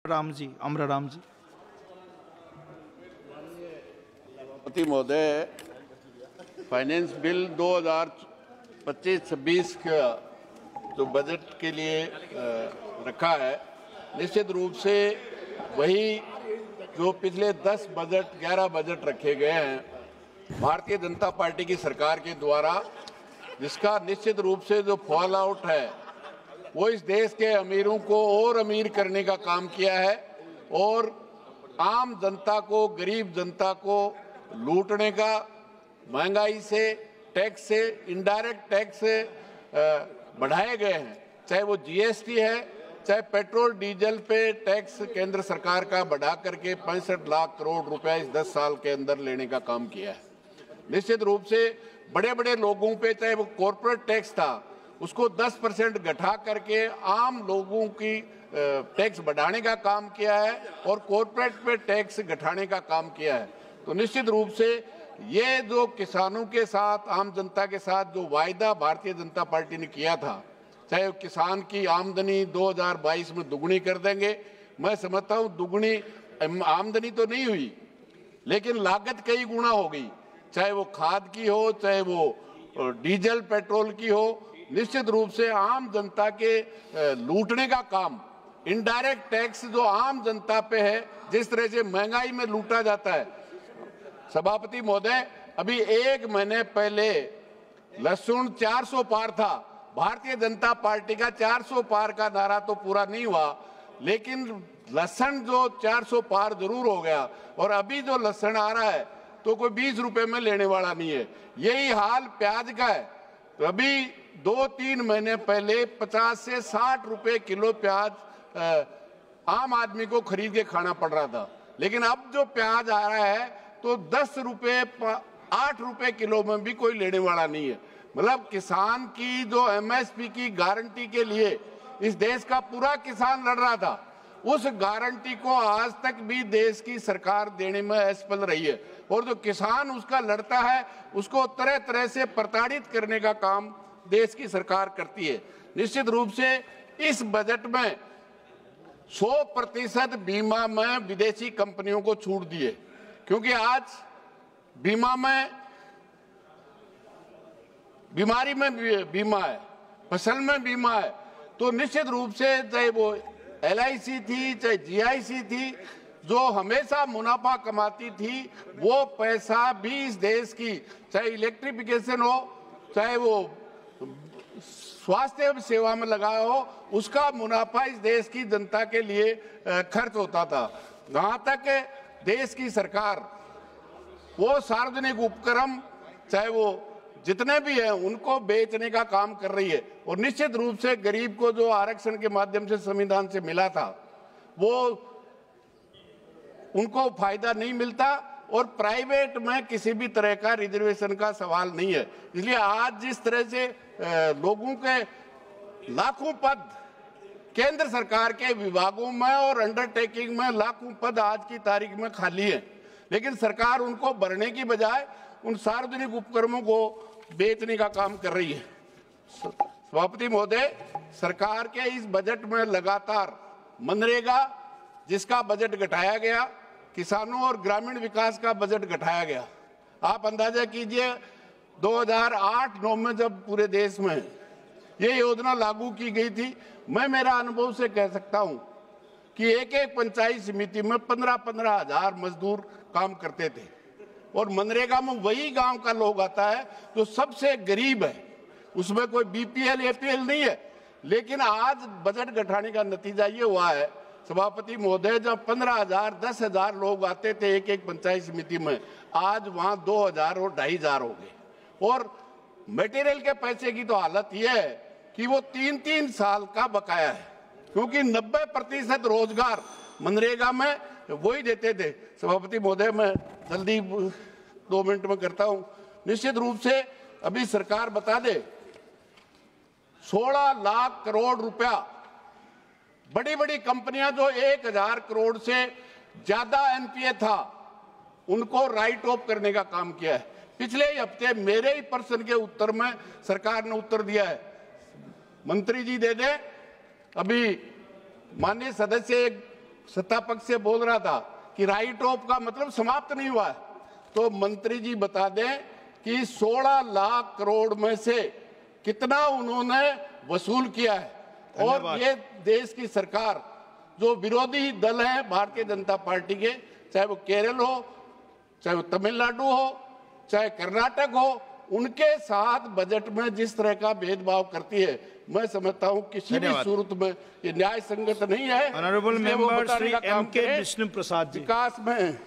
राम जी, अमरा राम जी। सभापति महोदय, finance bill 2025-26 का जो बजट के लिए रखा है, निश्चित रूप से वही जो पिछले 10 बजट 11 बजट रखे गए हैं भारतीय जनता पार्टी की सरकार के द्वारा, जिसका निश्चित रूप से जो फॉल आउट है वो इस देश के अमीरों को और अमीर करने का काम किया है और आम जनता को, गरीब जनता को लूटने का, महंगाई से, टैक्स से, इनडायरेक्ट टैक्स से बढ़ाए गए हैं। चाहे वो जीएसटी है, चाहे पेट्रोल डीजल पे टैक्स केंद्र सरकार का बढ़ा करके 65 लाख करोड़ रुपया इस 10 साल के अंदर लेने का काम किया है। निश्चित रूप से बड़े बड़े लोगों पे, चाहे वो कॉर्पोरेट टैक्स था, उसको 10% घटा करके आम लोगों की टैक्स बढ़ाने का काम किया है और कॉर्पोरेट पे टैक्स घटाने का काम किया है। तो निश्चित रूप से ये जो किसानों के साथ, आम जनता के साथ जो वायदा भारतीय जनता पार्टी ने किया था, चाहे किसान की आमदनी 2022 में दुगनी कर देंगे, मैं समझता हूँ दुगनी आमदनी तो नहीं हुई, लेकिन लागत कई गुना हो गई, चाहे वो खाद की हो, चाहे वो डीजल पेट्रोल की हो। निश्चित रूप से आम जनता के लूटने का काम, इनडायरेक्ट टैक्स जो आम जनता पे है, जिस तरह से महंगाई में लूटा जाता है। सभापति महोदय, अभी 1 महीने पहले लहसुन 400 पार था। भारतीय जनता पार्टी का 400 पार का नारा तो पूरा नहीं हुआ, लेकिन लहसुन जो 400 पार जरूर हो गया और अभी जो लहसुन आ रहा है तो कोई 20 रुपए में लेने वाला नहीं है। यही हाल प्याज का है। तो अभी 2-3 महीने पहले 50 से 60 रुपए किलो प्याज आम आदमी को खरीद के खाना पड़ रहा था, लेकिन अब जो प्याज आ रहा है तो 10 रुपए 8 रुपए किलो में भी कोई लेने वाला नहीं है। मतलब किसान की जो एमएसपी की गारंटी के लिए इस देश का पूरा किसान लड़ रहा था, उस गारंटी को आज तक भी देश की सरकार देने में असफल रही है और जो किसान उसका लड़ता है उसको तरह तरह से प्रताड़ित करने का काम देश की सरकार करती है। निश्चित रूप से इस बजट में 100% बीमा में विदेशी कंपनियों को छूट दी है, क्योंकि आज बीमा में, बीमारी में बीमा है, फसल में बीमा है, तो निश्चित रूप से चाहे वो एलआईसी थी, चाहे जीआईसी थी, जो हमेशा मुनाफा कमाती थी, वो पैसा भी इस देश की, चाहे इलेक्ट्रिफिकेशन हो, चाहे वो स्वास्थ्य सेवा में लगा हो, उसका मुनाफा इस देश की जनता के लिए खर्च होता था। जहाँ तक देश की सरकार वो सार्वजनिक उपक्रम, चाहे वो जितने भी हैं, उनको बेचने का काम कर रही है और निश्चित रूप से गरीब को जो आरक्षण के माध्यम से संविधान से मिला था वो उनको फायदा नहीं मिलता और प्राइवेट में किसी भी तरह का रिजर्वेशन का सवाल नहीं है। इसलिए आज जिस तरह से लोगों के लाखों पद केंद्र सरकार के विभागों में और अंडरटेकिंग में लाखों पद आज की तारीख में खाली है, लेकिन सरकार उनको भरने की बजाय उन सार्वजनिक उपक्रमों को बेचने का काम कर रही है। सभापति महोदय, सरकार के इस बजट में लगातार मनरेगा जिसका बजट घटाया गया, किसानों और ग्रामीण विकास का बजट घटाया गया। आप अंदाजा कीजिए 2008-9 में जब पूरे देश में ये योजना लागू की गई थी, मैं मेरा अनुभव से कह सकता हूं कि एक एक पंचायत समिति में 15-15 हजार मजदूर काम करते थे और मनरेगा में वही गांव का लोग आता है जो सबसे गरीब है, उसमें कोई बीपीएल एपीएल नहीं है। लेकिन आज बजट घटाने का नतीजा ये हुआ है सभापति महोदय, जब 15,000 10,000 लोग आते थे एक एक पंचायत समिति में, आज वहां 2,000 और 2,500 हो गए। और मटेरियल के पैसे की तो हालत यह है कि वो 3-3 साल का बकाया है, क्योंकि 90% रोजगार मनरेगा में वही देते थे। सभापति महोदय, मैं जल्दी 2 मिनट में करता हूं। निश्चित रूप से अभी सरकार बता दे 16 लाख करोड़ रुपया बड़ी बड़ी कंपनियां जो 1,000 करोड़ से ज्यादा एनपीए था उनको राइट ऑफ करने का काम किया है। पिछले ही हफ्ते मेरे ही प्रश्न के उत्तर में सरकार ने उत्तर दिया है, मंत्री जी दे दे, अभी माननीय सदस्य सत्ता पक्ष से बोल रहा था कि राइट ऑफ का मतलब समाप्त नहीं हुआ है, तो मंत्री जी बता दें कि 16 लाख करोड़ में से कितना उन्होंने वसूल किया है। और ये देश की सरकार, जो विरोधी दल है भारतीय जनता पार्टी के, चाहे वो केरल हो, चाहे वो तमिलनाडु हो, चाहे कर्नाटक हो, उनके साथ बजट में जिस तरह का भेदभाव करती है, मैं समझता हूं किसी भी सूरत में ये न्याय संगत नहीं है। ऑनरेबल मेंबर श्री एम के विष्णु प्रसाद जी, विकास में